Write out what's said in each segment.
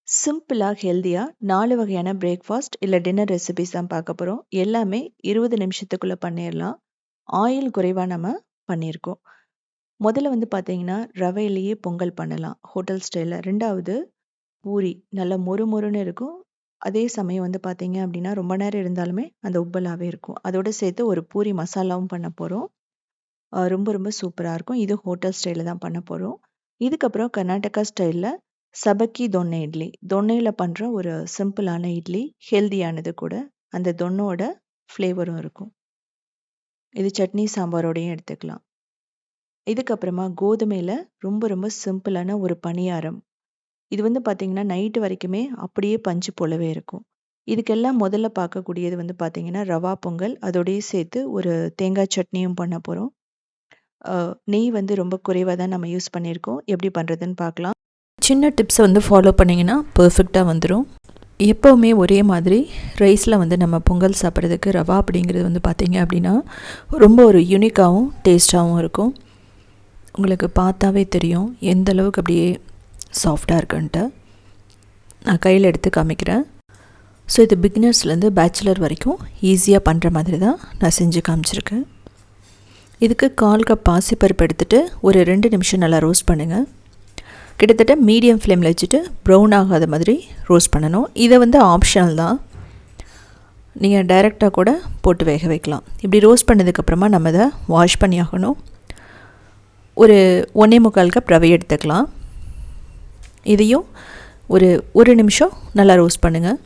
சிம்பிளா, ஹெல்தியா 4 வகையான பிரேக்ஃபாஸ்ட் இல்ல டின்னர் ரெசிபீஸ் தான் பார்க்க போறோம். எல்லாமே 20 நிமிஷத்துக்குள்ள பண்ணிறலாம். ஆயில் குறைவா நம்ம பண்ணியிருக்கோம். முதல்ல வந்து பார்த்தீங்கன்னா, ரவையிலேயே பொங்கல் பண்ணலாம். ஹோட்டல் ஸ்டைல்ல. 2வது பூரி. நல்லா மொறு மொறுன்னு இருக்கும். அதே சமயம் வந்து பார்த்தீங்க அப்படின்னா, ரொம்ப நேரம் இருந்தாலுமே அந்த உப்பலாவே இருக்கும். அதோட சேர்த்து ஒரு பூரி மசாலாவும் பண்ண போறோம். ரொம்ப ரொம்ப சூப்பரா இருக்கும். இது ஹோட்டல் ஸ்டைல்ல தான் பண்ண போறோம். இதுக்கப்புறம் கர்நாடகா ஸ்டைல்ல சபக்கி தொன்னை இட்லி. தொன்னையில பண்ற ஒரு சிம்பிளான இட்லி. ஹெல்தியானது கூட. அந்த தொன்னோட ஃப்ளேவரும் இருக்கும். இது சட்னி சாம்பாரோடையும் எடுத்துக்கலாம். இதுக்கப்புறமா கோதுமையில ரொம்ப ரொம்ப சிம்பிளான ஒரு பணியாரம். இது வந்து பார்த்தீங்கன்னா, நைட்டு வரைக்குமே அப்படியே பஞ்சு போலவே இருக்கும். இதுக்கெல்லாம் முதல்ல பார்க்கக்கூடியது வந்து பார்த்தீங்கன்னா, ரவா பொங்கல். அதோடயே சேர்த்து ஒரு தேங்காய் சட்னியும் பண்ண போறோம். நெய் வந்து ரொம்ப குறைவா தான் நம்ம யூஸ் பண்ணியிருக்கோம். எப்படி பண்ணுறதுன்னு பார்க்கலாம். சின்ன டிப்ஸை வந்து ஃபாலோ பண்ணிங்கன்னா பர்ஃபெக்டாக வந்துடும். எப்போவுமே ஒரே மாதிரி ரைஸில் வந்து நம்ம பொங்கல் சாப்பிட்றதுக்கு ரவா அப்படிங்கிறது வந்து பார்த்திங்க அப்படின்னா ரொம்ப ஒரு யூனிக்காகவும் டேஸ்ட்டாகவும் இருக்கும். உங்களுக்கு பார்த்தாவே தெரியும் எந்த அளவுக்கு அப்படியே சாஃப்டாக இருக்குன்ட்டு. நான் கையில் எடுத்து காமிக்கிறேன். ஸோ இது பிகினர்ஸ்லேருந்து பேச்சுலர் வரைக்கும் ஈஸியாக பண்ணுற மாதிரி தான் நான் செஞ்சு காமிச்சிருக்கேன். இதுக்கு 1/4 கப் பாசிப்பருப்பு எடுத்துகிட்டு ஒரு 2 நிமிஷம் நல்லா ரோஸ்ட் பண்ணுங்கள். கிட்டத்தட்ட மீடியம் ஃப்ளேமில் வச்சுட்டு ப்ரௌன் ஆகாத மாதிரி ரோஸ்ட் பண்ணணும். இதை வந்து ஆப்ஷனல் தான், நீங்கள் டைரெக்டாக கூட போட்டு வேக வைக்கலாம். இப்படி ரோஸ்ட் பண்ணதுக்கப்புறமா நம்ம இதை வாஷ் பண்ணி ஆகணும். ஒரு 1.25 கப் ரவை எடுத்துக்கலாம். இதையும் ஒரு நிமிஷம் நல்லா ரோஸ்ட் பண்ணுங்கள்.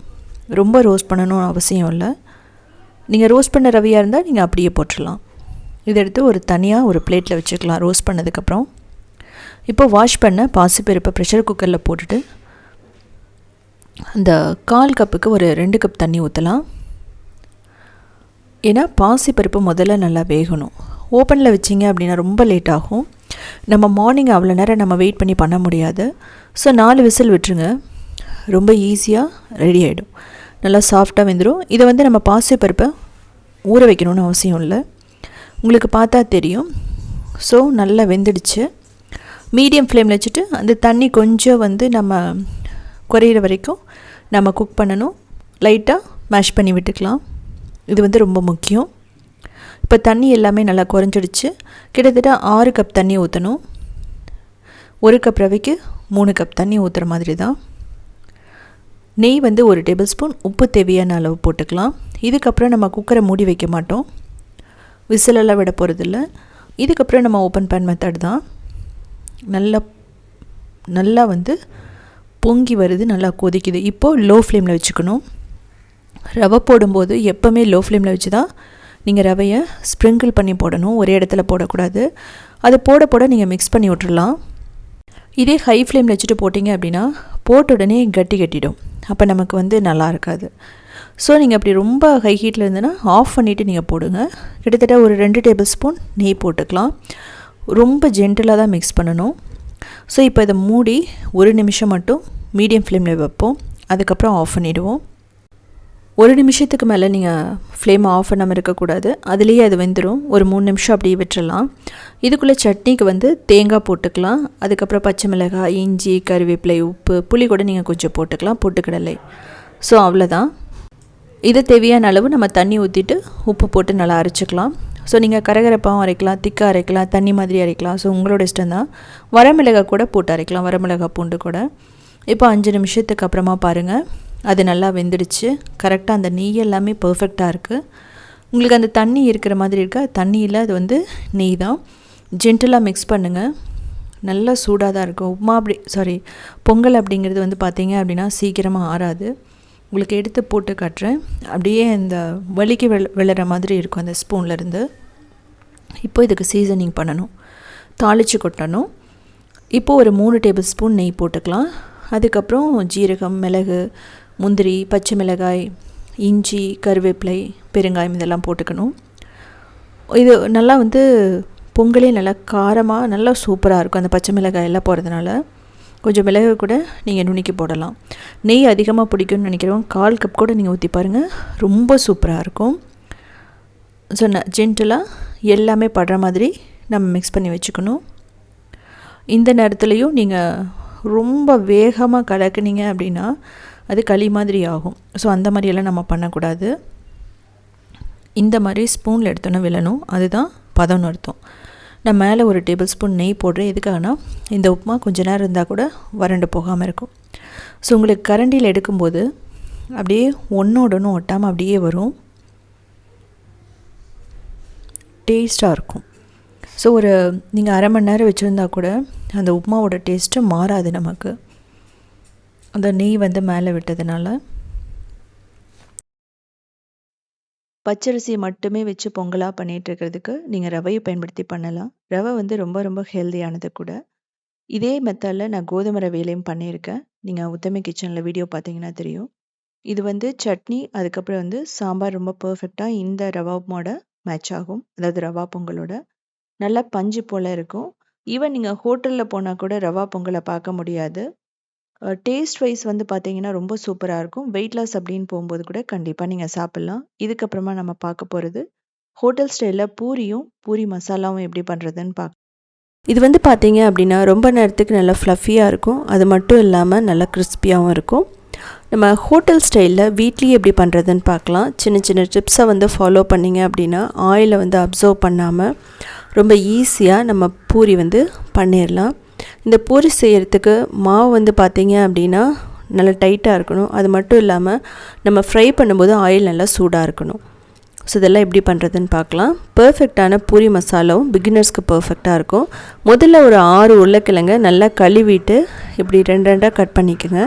ரொம்ப ரோஸ்ட் பண்ணணும்னு அவசியம் இல்லை. நீங்கள் ரோஸ்ட் பண்ண ரவையாக இருந்தால் நீங்கள் அப்படியே போட்டுடலாம். இதை எடுத்து ஒரு தனியாக ஒரு பிளேட்டில் வச்சுக்கலாம். ரோஸ்ட் பண்ணதுக்கப்புறம் இப்போ வாஷ் பண்ண பாசிப்பருப்பை ப்ரெஷர் குக்கரில் போட்டுட்டு அந்த 1/4 கப்புக்கு ஒரு 2 கப் தண்ணி ஊற்றலாம். ஏன்னா பாசிப்பருப்பு முதல்ல நல்லா வேகணும். ஓப்பனில் வச்சிங்க அப்படின்னா ரொம்ப லேட் ஆகும். நம்ம மார்னிங் அவ்வளோ நேரம் நம்ம வெயிட் பண்ணி பண்ண முடியாது. ஸோ 4 விசில் விட்டுருங்க. ரொம்ப ஈஸியாக ரெடி ஆகிடும். நல்லா சாஃப்டாக வெந்துடும். இதை வந்து நம்ம பாசிப்பருப்பை ஊற வைக்கணும்னு அவசியம் இல்லை. உங்களுக்கு பார்த்தா தெரியும். ஸோ நல்லா வெந்துடுச்சு. மீடியம் ஃப்ளேமில் வச்சுட்டு அந்த தண்ணி கொஞ்சம் வந்து நம்ம குறையிற வரைக்கும் நம்ம குக் பண்ணணும். லைட்டாக மேஷ் பண்ணி விட்டுக்கலாம். இது வந்து ரொம்ப முக்கியம். இப்போ தண்ணி எல்லாமே நல்லா குறைஞ்சிடுச்சு. கிட்டத்தட்ட 6 கப் தண்ணி ஊற்றணும். 1 கப் ரவைக்கு 3 கப் தண்ணி ஊற்றுற மாதிரி தான். நெய் வந்து 1 டேபிள் ஸ்பூன், உப்பு தேவையான அளவு போட்டுக்கலாம். இதுக்கப்புறம் நம்ம குக்கரை மூடி வைக்க மாட்டோம். விசிலெல்லாம் விட போகிறதில்ல. இதுக்கப்புறம் நம்ம ஓப்பன் பேன் மெத்தட் தான். நல்லா வந்து பொங்கி வருது, நல்லா கொதிக்குது. இப்போது லோ ஃப்ளேமில் வச்சுக்கணும். ரவை போடும்போது எப்போவுமே லோ ஃப்ளேமில் வச்சு தான் நீங்கள் ரவையை ஸ்ப்ரிங்கிள் பண்ணி போடணும். ஒரே இடத்துல போடக்கூடாது. அது போட நீங்கள் மிக்ஸ் பண்ணி விட்டுடலாம். இதே ஹை ஃப்ளேமில் வச்சுட்டு போட்டிங்க அப்படின்னா போட்ட உடனே கட்டிடும். அப்போ நமக்கு வந்து நல்லா இருக்காது. ஸோ நீங்கள் அப்படி ரொம்ப ஹை ஹீட்டில் இருந்ததுன்னா ஆஃப் பண்ணிவிட்டு நீங்கள் போடுங்க. கிட்டத்தட்ட ஒரு 2 டேபிள் ஸ்பூன் நெய் போட்டுக்கலாம். ரொம்ப ஜென்டிலாக தான் மிக்ஸ் பண்ணணும். ஸோ இப்போ இதை மூடி 1 நிமிஷம் மட்டும் மீடியம் ஃப்ளேமில் வைப்போம். அதுக்கப்புறம் ஆஃப் பண்ணிவிடுவோம். 1 நிமிஷத்துக்கு மேலே நீங்கள் ஃப்ளேமை ஆஃப் பண்ணாமல் இருக்கக்கூடாது. அதுலேயே அது வெந்துடும். ஒரு 3 நிமிஷம் அப்படியே விட்டுறலாம். இதுக்குள்ளே சட்னிக்கு வந்து தேங்காய் போட்டுக்கலாம். அதுக்கப்புறம் பச்சை மிளகாய், இஞ்சி, கருவேப்பிலை, உப்பு, புளி கூட நீங்கள் கொஞ்சம் போட்டுக்கலாம். பொட்டுக்கடலை. ஸோ அவ்வளோதான். இது தேவையான அளவு நம்ம தண்ணி ஊற்றிட்டு உப்பு போட்டு நல்லா அரைச்சிக்கலாம். ஸோ நீங்கள் கரகரப்பாகவும் அரைக்கலாம், திக்காக அரைக்கலாம், தண்ணி மாதிரி அரைக்கலாம். ஸோ உங்களோட இஷ்டம் தான். வரமிளகாய் கூட போட்டு அரைக்கலாம், வரமிளகாய் பூண்டு கூட. இப்போ 5 நிமிஷத்துக்கு அப்புறமா பாருங்கள், அது நல்லா வெந்துடுச்சு. கரெக்டாக அந்த நெய் எல்லாமே பர்ஃபெக்டாக இருக்குது. உங்களுக்கு அந்த தண்ணி இருக்கிற மாதிரி இருக்கா? தண்ணியில் அது வந்து நெய் தான். ஜென்டிலாக மிக்ஸ் பண்ணுங்கள். நல்லா சூடாக தான் இருக்கும். பொங்கல் அப்படிங்கிறது வந்து பார்த்திங்க அப்படின்னா சீக்கிரமாக ஆறாது. உங்களுக்கு எடுத்து போட்டு காட்டுறேன். அப்படியே இந்த வலிக்கு விழுற மாதிரி இருக்கும் அந்த ஸ்பூன்லேருந்து. இப்போ இதுக்கு சீசனிங் பண்ணணும். தாளித்து கொட்டணும். இப்போது ஒரு 3 டேபிள் ஸ்பூன் நெய் போட்டுக்கலாம். அதுக்கப்புறம் ஜீரகம், மிளகு, முந்திரி, பச்சை மிளகாய், இஞ்சி, கருவேப்பிலை, பெருங்காயம் இதெல்லாம் போட்டுக்கணும். இது நல்லா வந்து பொங்கலே நல்லா காரமாக நல்லா சூப்பராக இருக்கும். அந்த பச்சை மிளகாய் எல்லாம் போகிறதுனால கொஞ்சம் மிளகு கூட நீங்கள் நுணுக்கி போடலாம். நெய் அதிகமாக பிடிக்கும்னு நினைக்கிறவங்க 1/4 கப் கூட நீங்கள் ஊற்றி பாருங்கள். ரொம்ப சூப்பராக இருக்கும். ஜென்டிலாக எல்லாமே படுற மாதிரி நம்ம மிக்ஸ் பண்ணி வச்சுக்கணும். இந்த நேரத்துலையும் நீங்கள் ரொம்ப வேகமாக கலக்குனீங்க அப்படின்னா அது களி மாதிரி ஆகும். ஸோ அந்த மாதிரியெல்லாம் நம்ம பண்ணக்கூடாது. இந்த மாதிரி ஸ்பூனில் எடுத்தோன்னே விழணும், அதுதான் பதம்னு அர்த்தம். நான் மேலே ஒரு டேபிள் ஸ்பூன் நெய் போடுறேன். எதுக்காகனா இந்த உப்புமா கொஞ்ச நேரம் இருந்தால் கூட வறண்டு போகாமல் இருக்கும். ஸோ உங்களுக்கு கரண்டியில் எடுக்கும்போது அப்படியே ஒன்றோட ஒன்று ஒட்டாமல் அப்படியே வரும், டேஸ்ட்டாக இருக்கும். ஸோ ஒரு நீங்கள் அரை மணி நேரம் வச்சுருந்தா கூட அந்த உப்புமாவோட டேஸ்ட்டு மாறாது நமக்கு, அந்த நெய் வந்து மேலே விட்டதுனால. பச்சரிசியை மட்டுமே வச்சு பொங்கலாக பண்ணிகிட்டு இருக்கிறதுக்கு நீங்கள் ரவையை பயன்படுத்தி பண்ணலாம். ரவை வந்து ரொம்ப ரொம்ப ஹெல்தியானது கூட. இதே மெத்தடில் நான் கோதுமை ரவையிலையும் பண்ணியிருக்கேன். நீங்கள் உத்தமி கிச்சனில் வீடியோ பார்த்தீங்கன்னா தெரியும். இது வந்து சட்னி, அதுக்கப்புறம் வந்து சாம்பார் ரொம்ப பர்ஃபெக்டாக இந்த ரவா உப்புமாவோட மேட்ச் ஆகும். அதாவது ரவா பொங்கலோட நல்லா பஞ்சு போல் இருக்கும். ஈவன் நீங்கள் ஹோட்டலில் போனால் கூட ரவா பொங்கலை பார்க்க முடியாது. டேஸ்ட் வைஸ் வந்து பார்த்தீங்கன்னா ரொம்ப சூப்பராக இருக்கும். வெயிட் லாஸ் அப்படின்னு போகும்போது கூட கண்டிப்பாக நீங்கள் சாப்பிட்லாம். இதுக்கப்புறமா நம்ம பார்க்க போகிறது ஹோட்டல் ஸ்டைலில் பூரியும் பூரி மசாலாவும் எப்படி பண்ணுறதுன்னு பார்க்க. இது வந்து பார்த்தீங்க அப்படின்னா ரொம்ப நேரத்துக்கு நல்லா ஃப்ளஃபியாக இருக்கும். அது மட்டும் இல்லாமல் நல்லா கிறிஸ்பியாகவும் இருக்கும். நம்ம ஹோட்டல் ஸ்டைலில் வீட்லேயே எப்படி பண்ணுறதுன்னு பார்க்கலாம். சின்ன சின்ன டிப்ஸை வந்து ஃபாலோ பண்ணிங்க அப்படின்னா ஆயிலை வந்து அப்சர்வ் பண்ணாமல் ரொம்ப ஈஸியாக நம்ம பூரி வந்து பண்ணிடலாம். இந்த பூரி செய்கிறதுக்கு மாவு வந்து பார்த்தீங்க அப்படின்னா நல்லா டைட்டாக இருக்கணும். அது மட்டும் இல்லாமல் நம்ம ஃப்ரை பண்ணும்போது ஆயில் நல்லா சூடாக இருக்கணும். ஸோ இதெல்லாம் எப்படி பண்ணுறதுன்னு பார்க்கலாம். பர்ஃபெக்டான பூரி மசாலாவும் பிகினர்ஸ்க்கு பர்ஃபெக்டாக இருக்கும். முதல்ல ஒரு 6 உருளைக்கிழங்க நல்லா கழுவிட்டு இப்படி 2 கட் பண்ணிக்கோங்க.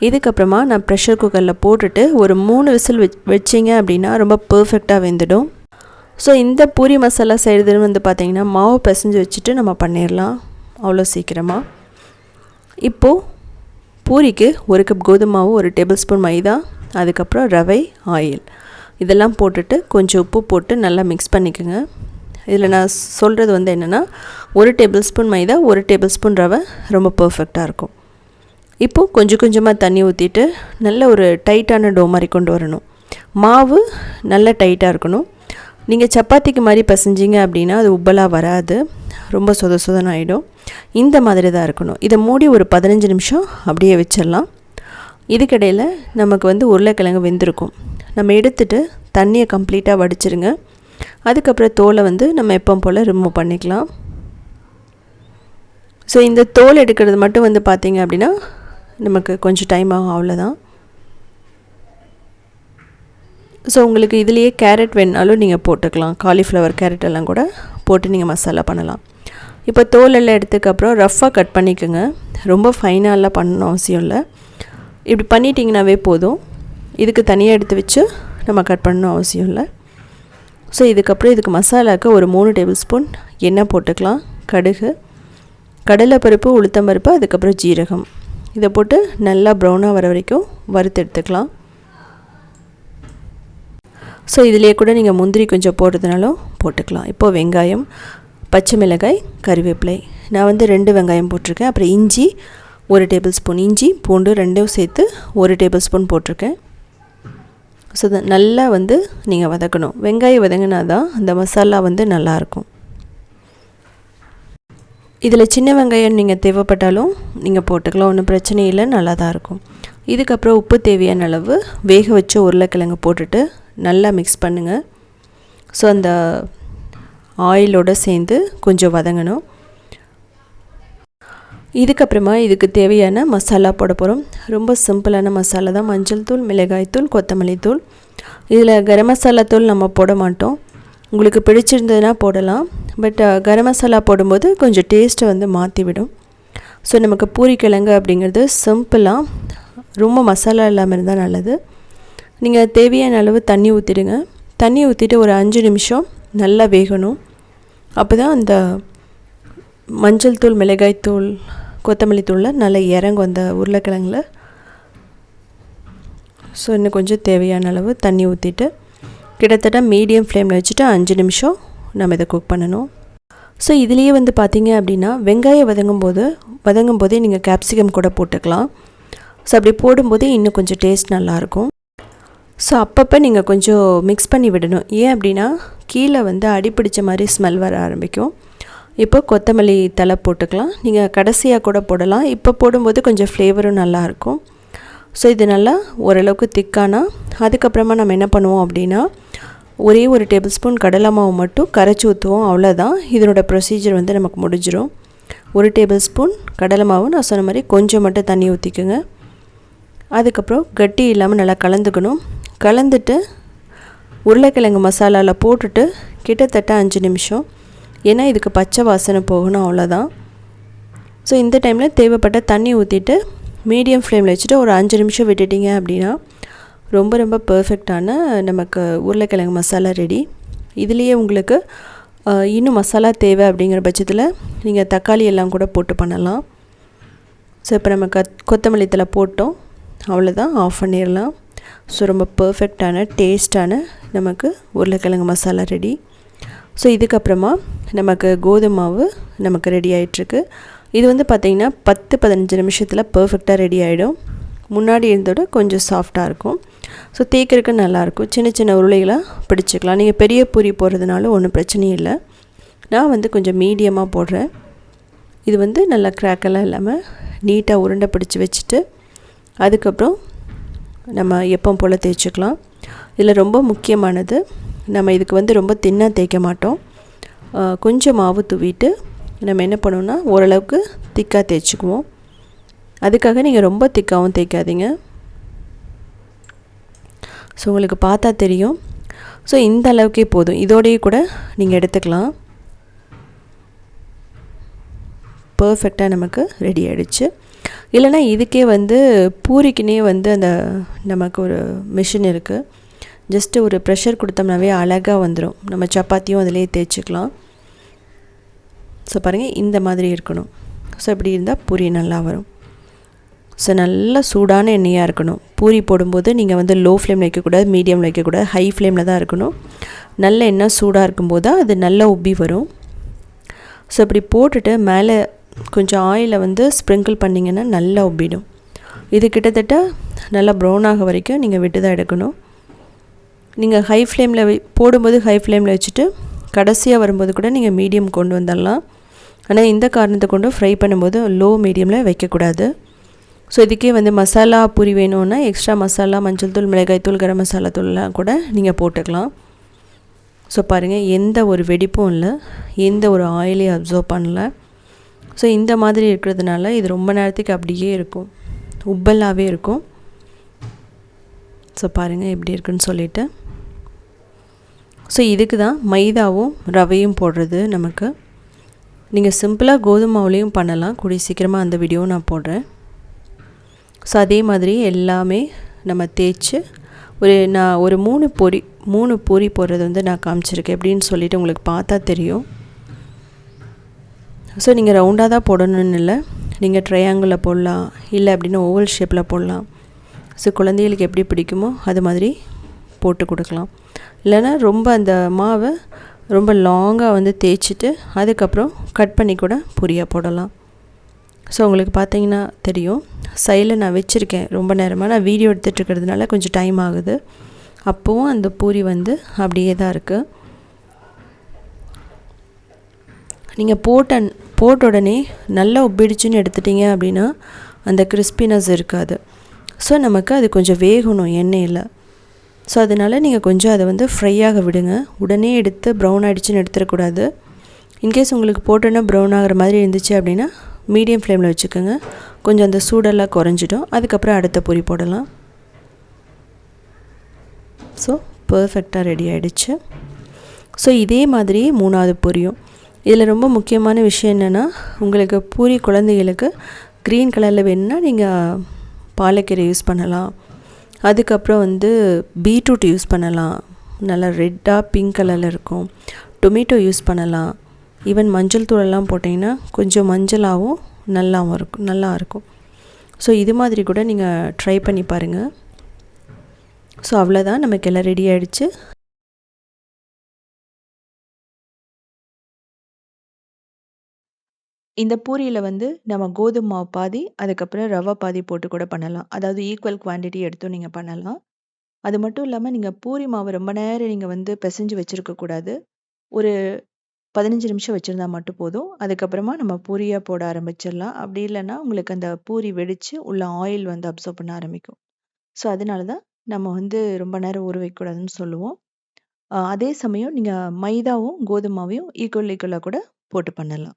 இதுக்கப்புறமா நான் ப்ரெஷர் குக்கரில் போட்டுட்டு ஒரு 3 விசில் வச்சிங்க அப்படின்னா ரொம்ப பர்ஃபெக்டாக வெந்துடும். ஸோ இந்த பூரி மசாலா செய்கிறதுன்னு வந்து பார்த்திங்கன்னா மாவு பிசைஞ்சு வச்சுட்டு நம்ம பண்ணிடலாம் அவ்வளோ சீக்கிரமாக. இப்போது பூரிக்கு 1 கப் கோதுமை மாவு, 1 டேபிள் ஸ்பூன் மைதா, அதுக்கப்புறம் ரவை, ஆயில் இதெல்லாம் போட்டுட்டு கொஞ்சம் உப்பு போட்டு நல்லா மிக்ஸ் பண்ணிக்கோங்க. இதில் நான் சொல்கிறது வந்து என்னென்னா 1 டேபிள் ஸ்பூன் மைதா, 1 டேபிள் ஸ்பூன் ரவை ரொம்ப பர்ஃபெக்டாக இருக்கும். இப்போது கொஞ்சம் கொஞ்சமாக தண்ணி ஊற்றிட்டு நல்ல ஒரு டைட்டான டோ மாதிரி கொண்டு வரணும். மாவு நல்லா டைட்டாக இருக்கணும். நீங்கள் சப்பாத்திக்கு மாதிரி பசைஞ்சிங்க அப்படின்னா அது உப்பலாக வராது, ரொம்ப சொதன்னு ஆகிடும். இந்த மாதிரி தான் இருக்கணும். இதை மூடி ஒரு 15 நிமிஷம் அப்படியே வச்சிடலாம். இதுக்கிடையில் நமக்கு வந்து உருளைக்கிழங்கு வெந்திருக்கும். நம்ம எடுத்துகிட்டு தண்ணியை கம்ப்ளீட்டாக வடிச்சிருங்க. அதுக்கப்புறம் தோலை வந்து நம்ம எப்போ போல் ரிமூவ் பண்ணிக்கலாம். ஸோ இந்த தோல் எடுக்கிறது மட்டும் வந்து பார்த்திங்க அப்படின்னா நமக்கு கொஞ்சம் டைம் ஆகும், அவ்வளோதான். ஸோ உங்களுக்கு இதுலேயே கேரட் வேணுனாலும் நீங்கள் போட்டுக்கலாம். காலிஃப்ளவர், கேரட் எல்லாம் கூட போட்டு நீங்கள் மசாலா பண்ணலாம். இப்போ தோலெல்லாம் எடுத்ததுக்கப்புறம் ரஃப்பாக கட் பண்ணிக்கோங்க. ரொம்ப ஃபைனாலாம் பண்ணணும் அவசியம் இல்லை. இப்படி பண்ணிட்டிங்கனாவே போதும். இதுக்கு தனியாக எடுத்து வச்சு நம்ம கட் பண்ணணும் அவசியம் இல்லை. ஸோ இதுக்கப்புறம் இதுக்கு மசாலாவுக்கு ஒரு 3 டேபிள் ஸ்பூன் எண்ணெய் போட்டுக்கலாம். கடுகு, கடலைப்பருப்பு, உளுத்தம்பருப்பு, அதுக்கப்புறம் ஜீரகம் இதை போட்டு நல்லா ப்ரௌனாக வர வரைக்கும் வறுத்து எடுத்துக்கலாம். ஸோ இதிலே கூட நீங்கள் முந்திரி கொஞ்சம் போடுறதுனாலும் போட்டுக்கலாம். இப்போது வெங்காயம், பச்சை மிளகாய், கறிவேப்பிலை, நான் வந்து 2 வெங்காயம் போட்டிருக்கேன். அப்புறம் இஞ்சி 1 டேபிள் ஸ்பூன், இஞ்சி பூண்டு 2 சேர்த்து 1 டேபிள் ஸ்பூன் போட்டிருக்கேன். ஸோ நல்லா வந்து நீங்கள் வதக்கணும். வெங்காயம் வதங்கினா தான் அந்த மசாலா வந்து நல்லாயிருக்கும். இதில் சின்ன வெங்காயம் நீங்கள் தேவைப்பட்டாலும் நீங்கள் போட்டுக்கலாம், ஒன்றும் பிரச்சனை இல்லை, நல்லா தான் இருக்கும். இதுக்கப்புறம் உப்பு தேவையான அளவு வேக வச்ச உருளைக்கிழங்கு போட்டுட்டு நல்லா மிக்ஸ் பண்ணுங்கள். ஸோ அந்த ஆயிலோடு சேர்ந்து கொஞ்சம் வதங்கணும். இதுக்கப்புறமா இதுக்கு தேவையான மசாலா போட போகிறோம். ரொம்ப சிம்பிளான மசாலா தான். மஞ்சள் தூள், மிளகாய் தூள், கொத்தமல்லி தூள். இதில் கரம் மசாலா தூள் நம்ம போட மாட்டோம். உங்களுக்கு பிடிச்சிருந்ததுன்னா போடலாம். பட் கரம் மசாலா போடும்போது கொஞ்சம் டேஸ்ட்டை வந்து மாற்றிவிடும். ஸோ நமக்கு பூரிக்கிழங்கு அப்படிங்கிறது சிம்பிளாக ரொம்ப மசாலா இல்லாமல் இருந்தால் நல்லது. நீங்கள் தேவையான அளவு தண்ணி ஊற்றிடுங்க. தண்ணி ஊற்றிட்டு ஒரு 5 நிமிஷம் நல்லா வேகணும். அப்போ தான் அந்த மஞ்சள் தூள், மிளகாய் தூள், கொத்தமல்லி தூளில் நல்லா இறங்கும் அந்த உருளைக்கிழங்குல. ஸோ இன்னும் கொஞ்சம் தேவையான அளவு தண்ணி ஊற்றிட்டு கிட்டத்தட்ட மீடியம் ஃப்ளேமில் வச்சுட்டு 5 நிமிஷம் நம்ம இதை குக் பண்ணணும். ஸோ இதுலேயே வந்து பார்த்திங்க அப்படின்னா வெங்காயம் வதங்கும் போதே நீங்கள் கேப்சிகம் கூட போட்டுக்கலாம். ஸோ அப்படி போடும்போதே இன்னும் கொஞ்சம் டேஸ்ட் நல்லாயிருக்கும். ஸோ அப்பப்போ நீங்கள் கொஞ்சம் மிக்ஸ் பண்ணி விடணும். ஏன் அப்படின்னா கீழே வந்து அடிப்பிடிச்ச மாதிரி ஸ்மெல் வர ஆரம்பிக்கும். இப்போ கொத்தமல்லி தழை போட்டுக்கலாம். நீங்கள் கடைசியாக கூட போடலாம். இப்போ போடும்போது கொஞ்சம் ஃப்ளேவரும் நல்லாயிருக்கும். ஸோ இது நல்லா ஓரளவுக்கு திக்கானா அதுக்கப்புறமா நம்ம என்ன பண்ணுவோம் அப்படின்னா, ஒரே ஒரு டேபிள் ஸ்பூன் கடலை மாவு மட்டும் கரைச்சி ஊற்றுவோம். அவ்வளோதான், இதனோட ப்ரொசீஜர் வந்து நமக்கு முடிஞ்சிடும். ஒரு டேபிள் ஸ்பூன் கடலை மாவு, நான் சொன்ன மாதிரி கொஞ்சம் மட்டும் தண்ணி ஊற்றிக்குங்க. அதுக்கப்புறம் கட்டி இல்லாமல் நல்லா கலந்துக்கணும். கலந்துட்டு உருளைக்கிழங்கு மசாலாவில் போட்டுட்டு கிட்டத்தட்ட 5 நிமிஷம், ஏன்னா இதுக்கு பச்சை வாசனை போகணும், அவ்வளோதான். ஸோ இந்த டைமில் தேவைப்பட்ட தண்ணி ஊற்றிட்டு மீடியம் ஃப்ளேமில் வச்சுட்டு ஒரு 5 நிமிஷம் விட்டுட்டிங்க அப்படின்னா ரொம்ப ரொம்ப பர்ஃபெக்டான நமக்கு உருளைக்கிழங்கு மசாலா ரெடி. இதுலேயே உங்களுக்கு இன்னும் மசாலா தேவை அப்படிங்கிற பட்சத்தில் நீங்கள் தக்காளி எல்லாம் கூட போட்டு பண்ணலாம். ஸோ இப்போ நம்ம கொத்தமல்லி தழை போட்டோம், அவ்வளோதான், ஆஃப் பண்ணிடலாம். ஸோ ரொம்ப பர்ஃபெக்டான டேஸ்டான நமக்கு உருளைக்கிழங்கு மசாலா ரெடி. ஸோ இதுக்கப்புறமா நமக்கு கோதுமை மாவு நமக்கு ரெடி ஆகிட்டுருக்கு. இது வந்து பார்த்திங்கன்னா 10-15 நிமிஷத்தில் பர்ஃபெக்டாக ரெடி ஆகிடும். முன்னாடி இருந்தோட கொஞ்சம் சாஃப்டாக இருக்கும். ஸோ தேய்க்கிறதுக்கு நல்லாயிருக்கும். சின்ன சின்ன உருளைகளாக பிடிச்சிக்கலாம். நீங்கள் பெரிய பூரி போடுறதுனால ஒன்றும் பிரச்சனையும் இல்லை. நான் வந்து கொஞ்சம் மீடியமாக போடுறேன். இது வந்து நல்லா கிராக்கெல்லாம் இல்லாமல் நீட்டாக உருண்டை பிடிச்சி வச்சுட்டு அதுக்கப்புறம் நம்ம எப்பவும் போல் தேய்ச்சிக்கலாம். இதில் ரொம்ப முக்கியமானது, நம்ம இதுக்கு வந்து ரொம்ப தின்னாக தேய்க்க மாட்டோம். கொஞ்சம் மாவு தூவிட்டு நம்ம என்ன பண்ணுவோம்னா ஓரளவுக்கு திக்காக தேய்ச்சிக்குவோம். அதுக்காக நீங்கள் ரொம்ப திக்காகவும் தேய்க்காதீங்க. ஸோ உங்களுக்கு பார்த்தா தெரியும். ஸோ இந்த அளவுக்கே போதும். இதோடையே கூட நீங்கள் எடுத்துக்கலாம். பர்ஃபெக்டாக நமக்கு ரெடி ஆகிடுச்சு. இல்லைனா இதுக்கே வந்து பூரிக்குனே வந்து அந்த நமக்கு ஒரு மிஷின் இருக்குது. ஜஸ்ட்டு ஒரு ப்ரெஷர் கொடுத்தோம்னாவே அழகாக வந்துடும். நம்ம சப்பாத்தியும் அதிலே தேய்ச்சிக்கலாம். ஸோ பாருங்கள், இந்த மாதிரி இருக்கணும். ஸோ இப்படி இருந்தால் பூரி நல்லா வரும். ஸோ நல்லா சூடான எண்ணெயாக இருக்கணும். பூரி போடும்போது நீங்கள் வந்து லோ ஃப்ளேமில் வைக்கக்கூடாது, மீடியமில் வைக்கக்கூடாது, ஹை ஃப்ளேமில் தான் இருக்கணும். நல்ல எண்ணெய் சூடாக இருக்கும்போது தான் அது நல்லா உப்பி வரும். ஸோ இப்படி போட்டுட்டு மேலே கொஞ்சம் ஆயிலை வந்து ஸ்ப்ரிங்கிள் பண்ணிங்கன்னா நல்லா உப்பிடும். இது கிட்டத்தட்ட நல்லா ப்ரௌன் ஆக வரைக்கும் நீங்கள் விட்டு தான் எடுக்கணும். நீங்கள் ஹை ஃப்ளேமில் போடும்போது ஹை ஃப்ளேமில் வச்சுட்டு கடைசியாக வரும்போது கூட நீங்கள் மீடியம் கொண்டு வந்துடலாம். ஆனால் இந்த காரணத்தை கொண்டு ஃப்ரை பண்ணும்போது லோ மீடியமில் வைக்கக்கூடாது. ஸோ இதுக்கே வந்து மசாலா பூரி வேணும்னா எக்ஸ்ட்ரா மசாலா, மஞ்சள் தூள், மிளகாய் தூள், கரம் மசாலா தூள்லாம் கூட நீங்கள் போட்டுக்கலாம். ஸோ பாருங்கள், எந்த ஒரு வெடிப்பும் இல்லை, எந்த ஒரு ஆயிலையும் அப்சர்வ் பண்ணல. ஸோ இந்த மாதிரி இருக்கிறதுனால இது ரொம்ப நேரத்துக்கு அப்படியே இருக்கும், உப்பலாகவே இருக்கும். ஸோ பாருங்கள் எப்படி இருக்குன்னு சொல்லிவிட்டு. ஸோ இதுக்கு தான் மைதாவும் ரவையும் போடுறது நமக்கு. நீங்கள் சிம்பிளாக கோதுமை மாவுலேயும் பண்ணலாம். கூடிய சீக்கிரமாக அந்த வீடியோவும் நான் போடுறேன். ஸோ அதே மாதிரி எல்லாமே நம்ம தேய்ச்சி நான் ஒரு 3 பூரி போடுறது வந்து நான் காமிச்சிருக்கேன். எப்படின்னு சொல்லிவிட்டு உங்களுக்கு பார்த்தா தெரியும். ஸோ நீங்கள் ரவுண்டாக தான் போடணும்னு இல்லை, நீங்கள் ட்ரையாங்கிளில் போடலாம், இல்லை அப்படின்னா ஓவல் ஷேப்பில் போடலாம். ஸோ குழந்தைகளுக்கு எப்படி பிடிக்குமோ அது மாதிரி போட்டு கொடுக்கலாம். இல்லைன்னா ரொம்ப அந்த மாவை ரொம்ப லாங்காக வந்து தேய்ச்சிட்டு அதுக்கப்புறம் கட் பண்ணி கூட பூரியாக போடலாம். ஸோ உங்களுக்கு பார்த்தீங்கன்னா தெரியும், சைடில் நான் வச்சுருக்கேன் ரொம்ப நேரமாக. நான் வீடியோ எடுத்துகிட்டு இருக்கிறதுனால கொஞ்சம் டைம் ஆகுது. அப்போவும் அந்த பூரி வந்து அப்படியே தான் இருக்குது. நீங்கள் போட்ட உடனே நல்லா உப்பிடிச்சுன்னு எடுத்துட்டிங்க அப்படின்னா அந்த கிறிஸ்பினஸ் இருக்காது. ஸோ நமக்கு அது கொஞ்சம் வேகணும் எண்ணெயில். ஸோ அதனால் நீங்கள் கொஞ்சம் அதை வந்து ஃப்ரையாக விடுங்க. உடனே எடுத்து ப்ரௌன் ஆகிடுச்சின்னு எடுத்துடக்கூடாது. இன்கேஸ் உங்களுக்கு போட்டோன்னா ப்ரௌன் ஆகிற மாதிரி இருந்துச்சு அப்படின்னா மீடியம் ஃப்ளேமில் வச்சுக்கோங்க. கொஞ்சம் அந்த சூடெல்லாம் குறைஞ்சிடும். அதுக்கப்புறம் அடுத்த பூரி போடலாம். ஸோ பர்ஃபெக்டாக ரெடி ஆகிடுச்சு. ஸோ இதே மாதிரி 3வது பூரியும். இதில் ரொம்ப முக்கியமான விஷயம் என்னென்னா, உங்களுக்கு பூரி குழந்தைகளுக்கு க்ரீன் கலரில் வேணும்னா நீங்கள் பாலக்கீரை யூஸ் பண்ணலாம். அதுக்கப்புறம் வந்து பீட்ரூட் யூஸ் பண்ணலாம், நல்லா ரெட்டாக பிங்க் கலரில் இருக்கும். டொமேட்டோ யூஸ் பண்ணலாம். ஈவன் மஞ்சள் தூளெல்லாம் போட்டிங்கன்னா கொஞ்சம் மஞ்சளாகவும் நல்லாயிருக்கும். ஸோ இது மாதிரி கூட நீங்கள் ட்ரை பண்ணி பாருங்கள். ஸோ அவ்வளோதான், நமக்கு எல்லாம் ரெடி ஆகிடுச்சு. இந்த பூரியில் வந்து நம்ம கோதுமை மாவு பாதி, அதுக்கப்புறம் ரவை பாதி போட்டு கூட பண்ணலாம். அதாவது ஈக்குவல் குவான்டிட்டி எடுத்தும் நீங்கள் பண்ணலாம். அது மட்டும் இல்லாமல் நீங்கள் பூரி மாவு ரொம்ப நேரம் நீங்கள் வந்து பிசைஞ்சு வச்சுருக்கக்கூடாது. ஒரு 15 நிமிஷம் வச்சுருந்தா மட்டும் போதும். அதுக்கப்புறமா நம்ம பூரியா போட ஆரம்பிச்சிடலாம். அப்படி இல்லைன்னா உங்களுக்கு அந்த பூரி வெடித்து உள்ள ஆயில் வந்து அப்சர்வ் பண்ண ஆரம்பிக்கும். ஸோ அதனால தான் நம்ம வந்து ரொம்ப நேரம் ஊற வைக்கக்கூடாதுன்னு சொல்லுவோம். அதே சமயம் நீங்கள் மைதாவும் கோதுமாவையும் ஈக்குவலாக கூட போட்டு பண்ணலாம்.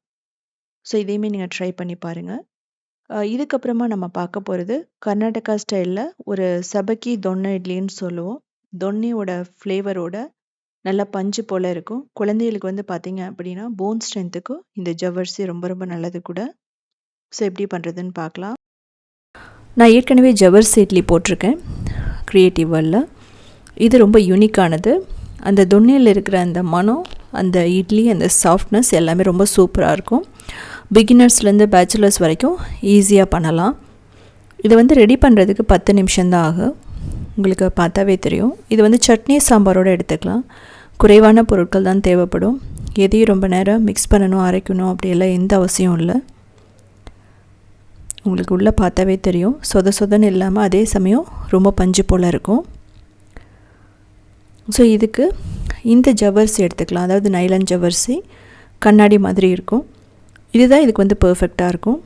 ஸோ இதையுமே நீங்கள் ட்ரை பண்ணி பாருங்கள். இதுக்கப்புறமா நம்ம பார்க்க போகிறது கர்நாடகா ஸ்டைலில் ஒரு சபக்கி தொன்னை இட்லின்னு சொல்லுவோம். தொன்னையோட ஃப்ளேவரோட நல்லா பஞ்சு போல் இருக்கும். குழந்தைகளுக்கு வந்து பார்த்தீங்க அப்படின்னா போன் ஸ்ட்ரென்த்துக்கும் இந்த ஜவ்வரிசி ரொம்ப ரொம்ப நல்லது கூட. ஸோ எப்படி பண்ணுறதுன்னு பார்க்கலாம். நான் ஏற்கனவே ஜவ்வரிசி இட்லி போட்டிருக்கேன் க்ரியேட்டிவ் வேர்ல்டில். இது ரொம்ப யூனிக்கானது. அந்த தொன்னையில் இருக்கிற அந்த மனம், அந்த இட்லி, அந்த சாஃப்ட்னஸ் எல்லாமே ரொம்ப சூப்பராக இருக்கும். பிகினர்ஸ்லேருந்து பேச்சுலர்ஸ் வரைக்கும் ஈஸியாக பண்ணலாம். இதை வந்து ரெடி பண்ணுறதுக்கு 10 நிமிஷம்தான் ஆகும். உங்களுக்கு பார்த்தாவே தெரியும். இது வந்து சட்னி சாம்பாரோடு எடுத்துக்கலாம். குறைவான பொருட்கள் தான் தேவைப்படும். எதையும் ரொம்ப நேரம் மிக்ஸ் பண்ணணும், அரைக்கணும் அப்படியெல்லாம் எந்த அவசியம் இல்லை. உங்களுக்கு உள்ளே பார்த்தாவே தெரியும். சொத சொதன்னு இல்லாமல் அதே சமயம் ரொம்ப பஞ்சு போல் இருக்கும். ஸோ இதுக்கு இந்த ஜவ்வரிசி எடுத்துக்கலாம். அதாவது நைலான் ஜவ்வரிசி கண்ணாடி மாதிரி இருக்கும். இதுதான் இதுக்கு வந்து பர்ஃபெக்டாக இருக்கும்.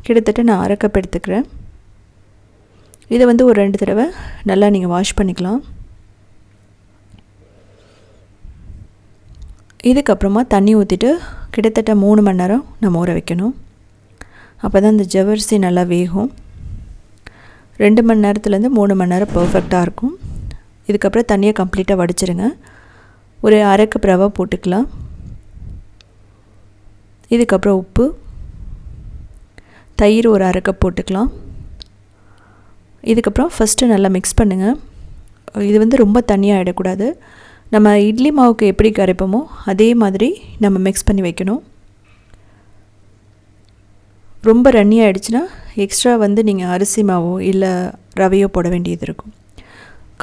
கிட்டத்தட்ட நான் 1/2 கப் எடுத்துக்கிறேன். இதை வந்து ஒரு 2 தடவை நல்லா நீங்கள் வாஷ் பண்ணிக்கலாம். இதுக்கப்புறமா தண்ணி ஊற்றிட்டு கிட்டத்தட்ட 3 மணி நேரம் நம்ம ஊற வைக்கணும். அப்போ தான் இந்த ஜவ்வரிசி நல்லா வேகும். 2 மணி நேரத்துலேருந்து 3 மணி நேரம் பர்ஃபெக்டாக இருக்கும். இதுக்கப்புறம் தண்ணியை கம்ப்ளீட்டாக வடிச்சிருங்க. ஒரு 1/2 கப் ரவை போட்டுக்கலாம். இதுக்கப்புறம் உப்பு, தயிர் ஒரு 1/2 கப் போட்டுக்கலாம். இதுக்கப்புறம் ஃபஸ்ட்டு நல்லா மிக்ஸ் பண்ணுங்கள். இது வந்து ரொம்ப தண்ணியாக ஆகிடக்கூடாது. நம்ம இட்லி மாவுக்கு எப்படி கரைப்போமோ அதே மாதிரி நம்ம மிக்ஸ் பண்ணி வைக்கணும். ரொம்ப ரன்னி ஆகிடுச்சுன்னா எக்ஸ்ட்ரா வந்து நீங்கள் அரிசி மாவோ இல்லை ரவையோ போட வேண்டியது இருக்கும்.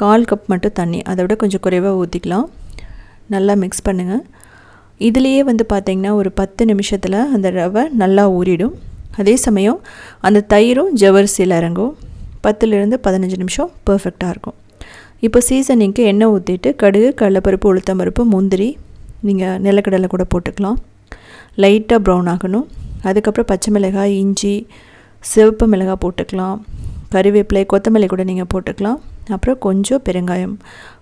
1/4 கப் மட்டும் தண்ணி, அதை விட கொஞ்சம் குறைவாக ஊற்றிக்கலாம். நல்லா மிக்ஸ் பண்ணுங்கள். இதுலேயே வந்து பார்த்திங்கன்னா ஒரு 10 நிமிஷத்தில் அந்த ரவை நல்லா ஊறிடும். அதே சமயம் அந்த தயிரும் ஜவ்வரிசியில் இறங்கும். 10லேருந்து 15 நிமிஷம் பர்ஃபெக்டாக இருக்கும். இப்போ சீசனிங்க்கு எண்ணெய் ஊற்றிட்டு கடுகு, கடலைப்பருப்பு, உளுத்தம்பருப்பு, முந்திரி, நீங்கள் நிலக்கடலை கூட போட்டுக்கலாம். லைட்டாக ப்ரௌன் ஆகணும். அதுக்கப்புறம் பச்சை மிளகாய், இஞ்சி, சிவப்பு மிளகாய் போட்டுக்கலாம். கறிவேப்பிலை, கொத்தமல்லி கூட நீங்கள் போட்டுக்கலாம். அப்புறம் கொஞ்சம் பெருங்காயம்,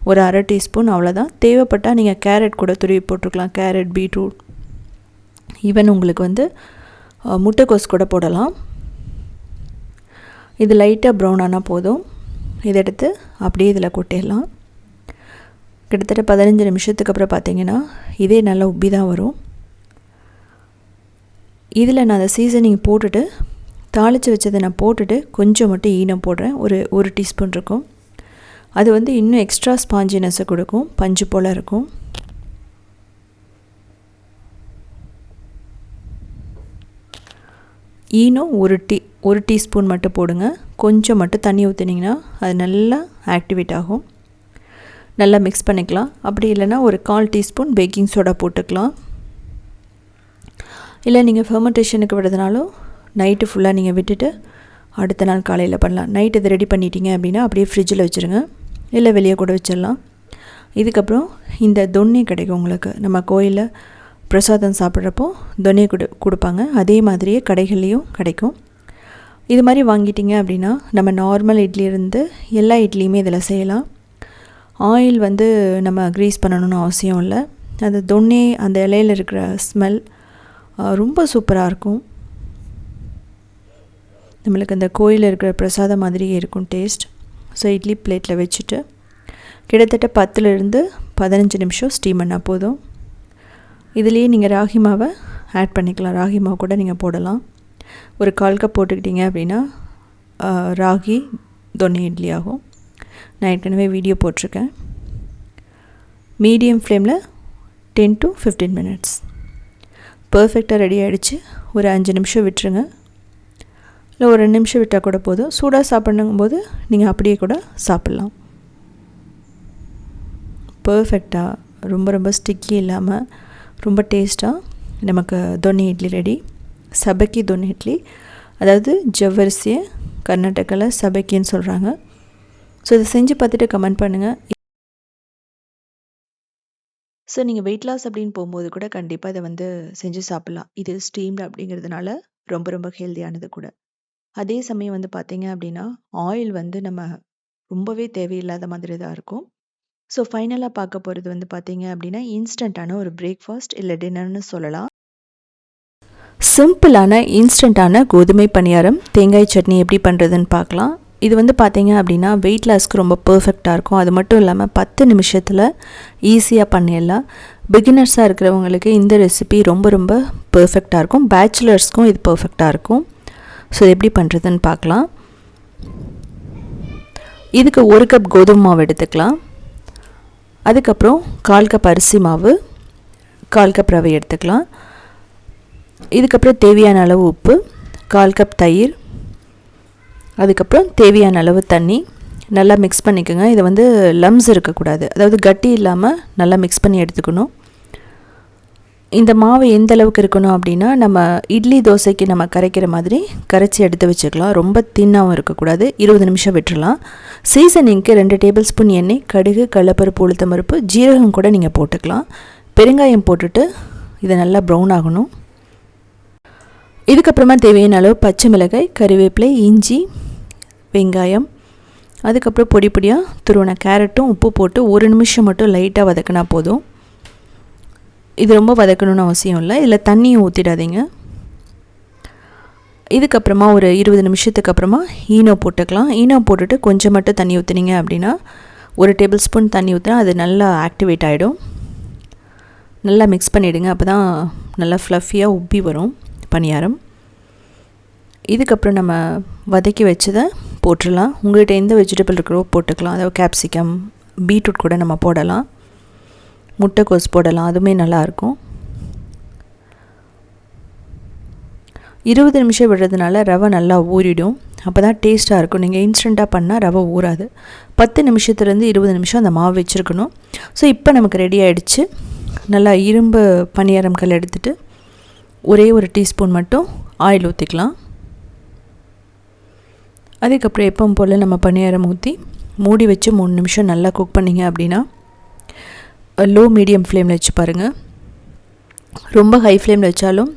ஒரு 1/2 டீஸ்பூன், அவ்வளோதான். தேவைப்பட்டால் நீங்கள் கேரட் கூட துருவி போட்டுக்கலாம். கேரட், பீட்ரூட், ஈவன் உங்களுக்கு வந்து முட்டைக்கோஸ் கூட போடலாம். இது லைட்டாக ப்ரௌன் ஆனால் போதும். இதை எடுத்து அப்படியே இதில் கொட்டிடலாம். கிட்டத்தட்ட 15 நிமிஷத்துக்கு அப்புறம் பார்த்திங்கன்னா இதே நல்லா உப்பி தான் வரும். இதில் நான் அதை சீசனிங் போட்டுட்டு தாளித்து வச்சதை நான் போட்டுட்டு கொஞ்சம் மட்டும் ஈனம் போடுறேன். ஒரு டீஸ்பூன் இருக்கும். அது வந்து இன்னும் எக்ஸ்ட்ரா ஸ்பாஞ்சினஸை கொடுக்கும், பஞ்சு போல் இருக்கும். ஈனம் ஒரு டீஸ்பூன் மட்டும் போடுங்க. கொஞ்சம் மட்டும் தண்ணி ஊற்றினீங்கன்னா அது நல்லா ஆக்டிவேட் ஆகும். நல்லா மிக்ஸ் பண்ணிக்கலாம். அப்படி இல்லைன்னா ஒரு 1/4 டீஸ்பூன் பேக்கிங் சோடா போட்டுக்கலாம். இல்லை நீங்கள் ஃபெர்மெண்டேஷனுக்கு விடுறதுனாலும் நைட்டு ஃபுல்லாக நீங்கள் விட்டுட்டு அடுத்த நாள் காலையில் பண்ணலாம். நைட் இது ரெடி பண்ணிட்டீங்க அப்படின்னா அப்படியே ஃப்ரிட்ஜில் வச்சுருங்க, இல்லை வெளியே கூட வச்சிடலாம். இதுக்கப்புறம் இந்த தொன்னி கிடைக்கும் உங்களுக்கு. நம்ம கோயிலில் பிரசாதம் சாப்பிட்றப்போ தொன்னி கொடுப்பாங்க. அதே மாதிரியே கடைகள்லேயும் கிடைக்கும். இது மாதிரி வாங்கிட்டிங்க அப்படின்னா நம்ம நார்மல் இட்லி இருந்து எல்லா இட்லியுமே இதில் செய்யலாம். ஆயில் வந்து நம்ம க்ரீஸ் பண்ணணும்னு அவசியம் இல்லை. அந்த தொன்னி அந்த இலையில் இருக்கிற ஸ்மெல் ரொம்ப சூப்பராக இருக்கும். நம்மளுக்கு அந்த கோயிலில் இருக்கிற பிரசாதம் மாதிரியே இருக்கும் டேஸ்ட். ஸோ இட்லி பிளேட்டில் வச்சுட்டு கிட்டத்தட்ட 10லேருந்து 15 நிமிஷம் ஸ்டீம் பண்ணால் போதும். இதுலேயே நீங்கள் ராகி மாவை ஆட் பண்ணிக்கலாம். ராகி மாவு கூட நீங்கள் போடலாம். ஒரு 1/4 கப் போட்டுக்கிட்டிங்க அப்படின்னா ராகி தொன்னி இட்லி ஆகும். நான் ஏற்கனவே வீடியோ போட்டிருக்கேன். மீடியம் ஃப்ளேமில் 10 to 15 மினிட்ஸ் பர்ஃபெக்டாக ரெடி ஆகிடுச்சு. ஒரு 5 நிமிஷம் விட்டுருங்க, இல்லை ஒரு 2 நிமிஷம் விட்டால் கூட போதும். சூடாக சாப்பிடும்போது நீங்கள் அப்படியே கூட சாப்பிட்லாம். பர்ஃபெக்டாக ரொம்ப ரொம்ப ஸ்டிக்கி இல்லாமல் ரொம்ப டேஸ்ட்டாக நமக்கு தொன்னி இட்லி ரெடி. சபக்கி தொன்னி இட்லி, அதாவது ஜவ்வரிசியை கர்நாடகாவில் சபக்கின்னு சொல்கிறாங்க. ஸோ இதை செஞ்சு பார்த்துட்டு கமெண்ட் பண்ணுங்கள். ஸோ நீங்கள் வெயிட் லாஸ் அப்படின்னு போகும்போது கூட கண்டிப்பாக இதை வந்து செஞ்சு சாப்பிட்லாம். இது ஸ்டீம்டு அப்படிங்கிறதுனால ரொம்ப ரொம்ப ஹெல்தியானது கூட. அதே சமயம் வந்து பார்த்தீங்க அப்படின்னா, ஆயில் வந்து நம்ம ரொம்பவே தேவையில்லாத மாதிரி தான் இருக்கும். ஸோ ஃபைனலாக பார்க்க போகிறது வந்து பார்த்தீங்க அப்படின்னா, இன்ஸ்டண்ட்டான ஒரு பிரேக்ஃபாஸ்ட் இல்லை டின்னர்னு சொல்லலாம். சிம்பிளான இன்ஸ்டண்ட்டான கோதுமை பணியாரம் தேங்காய் சட்னி எப்படி பண்ணுறதுன்னு பார்க்கலாம். இது வந்து பார்த்தீங்க அப்படின்னா வெயிட் லாஸ்க்கு ரொம்ப பர்ஃபெக்டாக இருக்கும். அது மட்டும் இல்லாமல் 10 நிமிஷத்தில் ஈஸியாக பண்ணிடலாம். பிகினர்ஸாக இருக்கிறவங்களுக்கு இந்த ரெசிபி ரொம்ப ரொம்ப பர்ஃபெக்டாக இருக்கும். பேச்சுலர்ஸ்க்கும் இது பர்ஃபெக்டாக இருக்கும். ஸோ இது எப்படி பண்ணுறதுன்னு பார்க்கலாம். இதுக்கு 1 கப் கோதுமை மாவு எடுத்துக்கலாம். அதுக்கப்புறம் 1/4 கப் அரிசி மாவு, 1/4 கப் ரவை எடுத்துக்கலாம். இதுக்கப்புறம் தேவையான அளவு உப்பு, 1/4 கப் தயிர், அதுக்கப்புறம் தேவையான அளவு தண்ணி. நல்லா மிக்ஸ் பண்ணிக்கோங்க. இதை வந்து லம்ஸ் இருக்கக்கூடாது, அதாவது கட்டி இல்லாமல் நல்லா மிக்ஸ் பண்ணி எடுத்துக்கணும். இந்த மாவு எந்த அளவுக்கு இருக்கணும் அப்படின்னா, நம்ம இட்லி தோசைக்கு நம்ம கரைக்கிற மாதிரி கரைச்சி எடுத்து வச்சுக்கலாம். ரொம்ப தின்னாகவும் இருக்கக்கூடாது. 20 நிமிஷம் விட்டுறலாம். சீசனிங்க்கு 2 டேபிள் ஸ்பூன் எண்ணெய், கடுகு, கடலைப்பருப்பு, உளுத்தம்பருப்பு, ஜீரகம் கூட நீங்கள் போட்டுக்கலாம். பெருங்காயம் போட்டுட்டு இதை நல்லா ப்ரௌன் ஆகணும். இதுக்கப்புறமா தேவையான அளவு பச்சை மிளகாய், கறிவேப்பிலை, இஞ்சி, வெங்காயம், அதுக்கப்புறம் பொடி பொடியாக துருவன கேரட்டும் உப்பு போட்டு 1 நிமிஷம் மட்டும் லைட்டாக வதக்கினா போதும். இது ரொம்ப வதக்கணும்னு அவசியம் இல்லை. இதில் தண்ணியும் ஊற்றிடாதீங்க. இதுக்கப்புறமா ஒரு 20 நிமிஷத்துக்கு அப்புறமா ஈனோ போட்டுக்கலாம். ஈனோ போட்டுட்டு கொஞ்சம் மட்டும் தண்ணி ஊற்றுனீங்க அப்படின்னா, 1 டேபிள் ஸ்பூன் தண்ணி ஊற்றினா அது நல்லா ஆக்டிவேட் ஆகிடும். நல்லா மிக்ஸ் பண்ணிவிடுங்க. அப்போ தான் நல்லா ஃப்ளஃபியாக உப்பி வரும் பணியாரம். இதுக்கப்புறம் நம்ம வதக்கி வச்சதை போட்டுடலாம். உங்கள்கிட்ட எந்த வெஜிடபிள் இருக்கிறோ போட்டுக்கலாம். அதாவது கேப்சிகம், பீட்ரூட் கூட நம்ம போடலாம். முட்டைக்கோஸ் போடலாம், அதுவுமே நல்லாயிருக்கும். 20 நிமிஷம் விடுறதுனால ரவை நல்லா ஊறிடும். அப்போ தான் டேஸ்ட்டாக இருக்கும். நீங்கள் இன்ஸ்டண்ட்டாக பண்ணால் ரவை ஊறாது. 10 நிமிஷத்துலேருந்து 20 நிமிஷம் அந்த மாவு வச்சுருக்கணும். ஸோ இப்போ நமக்கு ரெடி ஆகிடுச்சு. நல்லா இரும்பு பணியாரம் கல் எடுத்துகிட்டு ஒரே 1 டீஸ்பூன் மட்டும் ஆயில் ஊற்றிக்கலாம். அதுக்கப்புறம் எப்பவும் போல் நம்ம பணியாரம் ஊற்றி மூடி வச்சு 3 நிமிஷம் நல்லா குக் பண்ணிங்க அப்படின்னா, லோ மீடியம் ஃப்ளேமில் வச்சு பாருங்கள். ரொம்ப ஹை ஃப்ளேமில் வச்சாலும்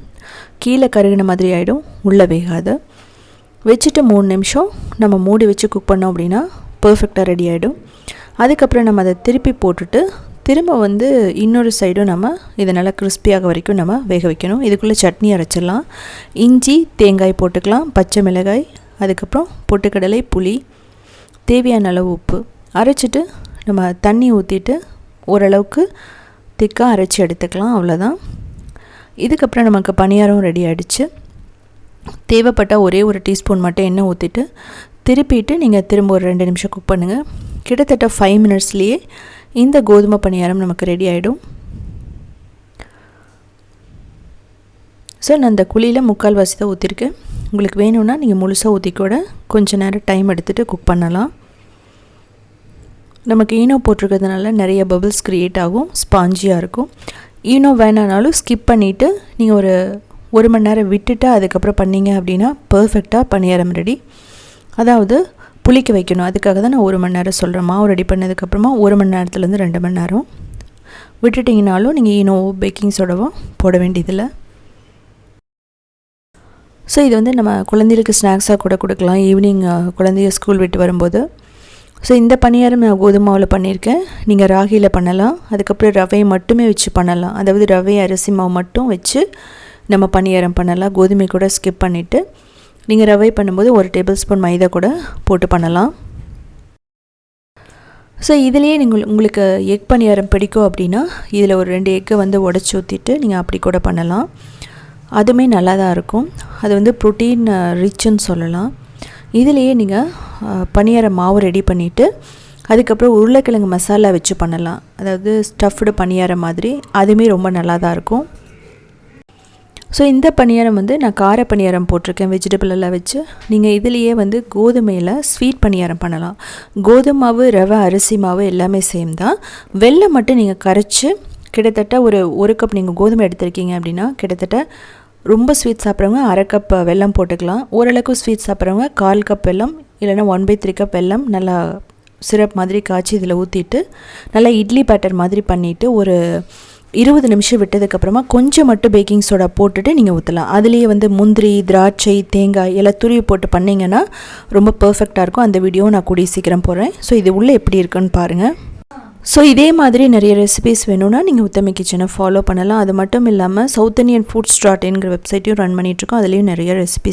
கீழே கருகின மாதிரி ஆகிடும், உள்ளே வேகாது. வச்சுட்டு 3 நிமிஷம் நம்ம மூடி வச்சு குக் பண்ணோம் அப்படின்னா பர்ஃபெக்டாக ரெடி ஆகிடும். அதுக்கப்புறம் நம்ம அதை திருப்பி போட்டுட்டு திரும்ப வந்து இன்னொரு சைடும் நம்ம இதை நல்லா கிறிஸ்பியாக வரைக்கும் நம்ம வேக வைக்கணும். இதுக்குள்ளே சட்னி அரைச்சிடலாம். இஞ்சி, தேங்காய் போட்டுக்கலாம், பச்சை மிளகாய், அதுக்கப்புறம் பொட்டுக்கடலை, புளி, தேவையான அளவு உப்பு அரைச்சிட்டு நம்ம தண்ணி ஊற்றிட்டு ஓரளவுக்கு திக்காக அரைச்சி எடுத்துக்கலாம். அவ்வளோதான். இதுக்கப்புறம் நமக்கு பணியாரம் ரெடி ஆகிடுச்சு. தேவைப்பட்டால் ஒரே 1 டீஸ்பூன் மட்டும் எண்ணெய் ஊற்றிட்டு திருப்பிட்டு நீங்கள் திரும்ப ஒரு 2 நிமிஷம் குக் பண்ணுங்கள். கிட்டத்தட்ட 5 மினிட்ஸ்லேயே இந்த கோதுமை பணியாரம் நமக்கு ரெடி ஆகிடும். ஸோ நான் அந்த குழியில் 3/4 வாசி தான் ஊற்றிருக்கேன். உங்களுக்கு வேணும்னா நீங்கள் முழுசாக ஊற்றி கூட கொஞ்சம் நேரம் டைம் எடுத்துகிட்டு குக் பண்ணலாம். நமக்கு ஈனோ போட்டிருக்கிறதுனால நிறைய பபிள்ஸ் க்ரியேட் ஆகும், ஸ்பாஞ்சியாக இருக்கும். ஈனோ வேணானாலும் ஸ்கிப் பண்ணிவிட்டு நீங்கள் ஒரு 1 மணி நேரம் விட்டுட்டு அதுக்கப்புறம் பண்ணிங்க அப்படின்னா பர்ஃபெக்டாக பணியாரம் ரெடி. அதாவது புளிக்க வைக்கணும். அதுக்காக தான் நான் 1 மணி நேரம் சொல்கிறேன். மாவு ரெடி பண்ணதுக்கப்புறமா 1 மணி நேரத்துலேருந்து 2 மணி நேரம் விட்டுட்டிங்கனாலும் நீங்கள் ஈனோ, பேக்கிங் சோடாவோ போட வேண்டியதில்லை. ஸோ இது வந்து நம்ம குழந்தைகளுக்கு ஸ்நாக்ஸாக கூட கொடுக்கலாம், ஈவினிங் குழந்தைய ஸ்கூல் விட்டு வரும்போது. ஸோ இந்த பணியாரம் நான் கோதுமை மாவில் பண்ணியிருக்கேன். நீங்கள் ராகியில் பண்ணலாம். அதுக்கப்புறம் ரவையை மட்டுமே வச்சு பண்ணலாம். அதாவது ரவை, அரிசி மாவு மட்டும் வச்சு நம்ம பணியாரம் பண்ணலாம். கோதுமை கூட ஸ்கிப் பண்ணிவிட்டு நீங்கள் ரவை பண்ணும்போது 1 டேபிள் ஸ்பூன் மைதா கூட போட்டு பண்ணலாம். ஸோ இதிலேயே உங்களுக்கு எக் பணியாரம் பிடிக்கும் அப்படின்னா இதில் ஒரு 2 எக்கை வந்து உடச்சி ஊற்றிட்டு நீங்கள் அப்படி கூட பண்ணலாம். அதுவுமே நல்லா தான் இருக்கும். அது வந்து ப்ரோட்டீன் ரிச்சுன்னு சொல்லலாம். இதிலேயே நீங்கள் பணியார மாவு ரெடி பண்ணிவிட்டு அதுக்கப்புறம் உருளைக்கிழங்கு மசாலா வச்சு பண்ணலாம். அதாவது ஸ்டஃப்டு பணியாரம் மாதிரி, அதுவுமே ரொம்ப நல்லா தான் இருக்கும். ஸோ இந்த பணியாரம் வந்து நான் கார பணியாரம் போட்டிருக்கேன், வெஜிடபிள் எல்லாம் வச்சு. நீங்கள் இதுலேயே வந்து கோதுமையில் ஸ்வீட் பணியாரம் பண்ணலாம். கோதுமை மாவு, ரவை, அரிசி மாவு எல்லாமே சேம் தான். வெல்லம் மட்டும் நீங்கள் கரைச்சி கிட்டத்தட்ட ஒரு கப் நீங்கள் கோதுமை எடுத்துருக்கீங்க அப்படின்னா கிட்டத்தட்ட ரொம்ப ஸ்வீட் சாப்பிட்றவங்க 1/2 கப் வெல்லம் போட்டுக்கலாம். ஓரளவுக்கு ஸ்வீட் சாப்பிட்றவங்க 1/4 கப் வெல்லம் இல்லைனா 1/3 கப் வெல்லம் நல்லா சிரப் மாதிரி காய்ச்சி இதில் ஊற்றிட்டு நல்லா இட்லி பேட்டர் மாதிரி பண்ணிவிட்டு ஒரு 20 நிமிஷம் விட்டதுக்கப்புறமா கொஞ்சம் மட்டும் பேக்கிங் சோடா போட்டுட்டு நீங்கள் ஊற்றலாம். அதுலேயே வந்து முந்திரி, திராட்சை, தேங்காய் எல்லாம் துருவி போட்டு பண்ணிங்கன்னா ரொம்ப பர்ஃபெக்டாக இருக்கும். அந்த வீடியோ நான் கூடிய சீக்கிரம் போடுறேன். ஸோ இது உள்ளே எப்படி இருக்குன்னு பாருங்கள். ஸோ இதே மாதிரி நிறைய ரெசிபீஸ் வேணும்னா நீங்கள் உத்தமி கிச்சனை ஃபாலோ பண்ணலாம். அது மட்டும் இல்லாமல் சவுத் இந்தியன் ஃபுட்ஸ்.inங்கிற வெப்சைட்டையும் ரன் பண்ணிகிட்ருக்கோம். அதுலேயும் நிறைய ரெசிபீஸ்